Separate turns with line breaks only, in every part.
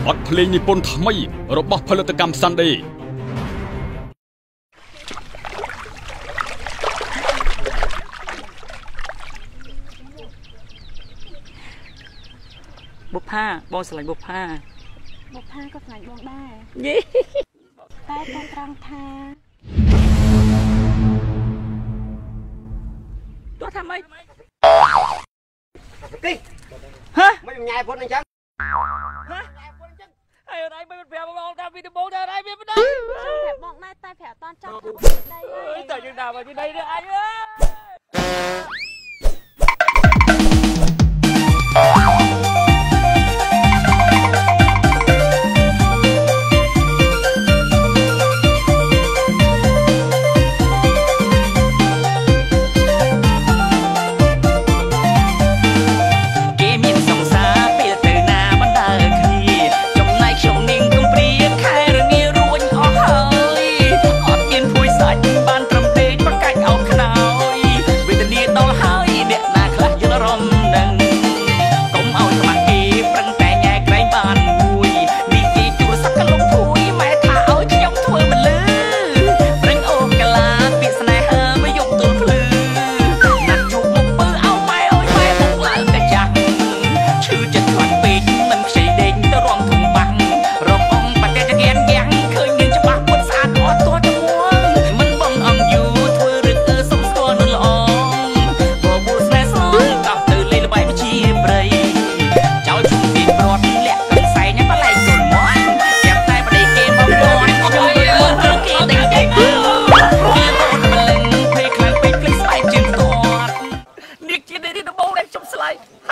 បទភ្លេងនិពន្ធថ្មីរបស់ផលិតកម្ម Sunday
បុប្ផាបងស្រឡាញ់បុប្ផា
ក៏ស្រឡាញ់បងដែរ
យេ
តែបងត្រង់ថា
ទោះថាម៉េច
ទី
ហ៎
មិនញ៉ាយពុតអញ្ចឹង
ហើយអត់ឯងមិនប្រាប់បងតាពីដំបូងដែរឯងវាមិនដឹង
ប្រាប់បងដែរតែប្រាប់អត់ចង់ដី
តែយើងដើរមកពីដីនេះអញអើ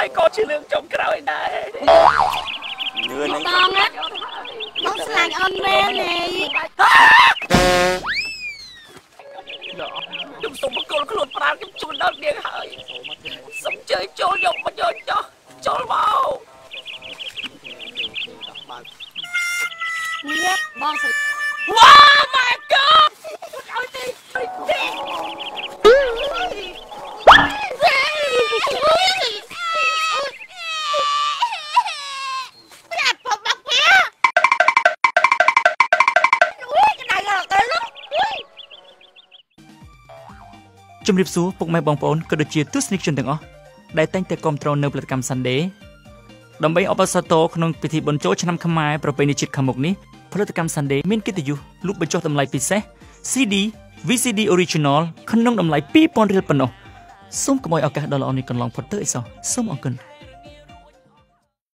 ហើយក៏ជារឿងចុងក្រោយដែរ
នឿនហ្នឹងបងស្លាញ់អូនមែនទេ
ខ្ញុំសូមបកគលខ្លួនប្រាណខ្ញុំជួនដល់នាងហើយសូមជើញចូលយកមកយកចោះចូលមក
នេះបងស្លាញ់
Wow my god ឲ្យទីជំរាបសួរពុកម៉ែបងប្អូនក៏ដូចជាទស្សនិកជនទាំងអស់ដែលតែងតែគាំទ្រនៅផលិតកម្ម Sunday ដើម្បីអបអរសាទរក្នុងពិធីបុណ្យចូលឆ្នាំខ្មែរប្រពៃណីជាតិខាងមុខនេះផលិតកម្ម Sunday មានកិត្តិយសលក់បញ្ចុះតម្លៃពិសេស CD VCD Original ក្នុងតម្លៃ 2000 រៀលប៉ុណ្ណោះសូមកុំឲ្យឱកាសដ៏ល្អនេះកន្លងផុតទៅអីសោះសូមអរគុណ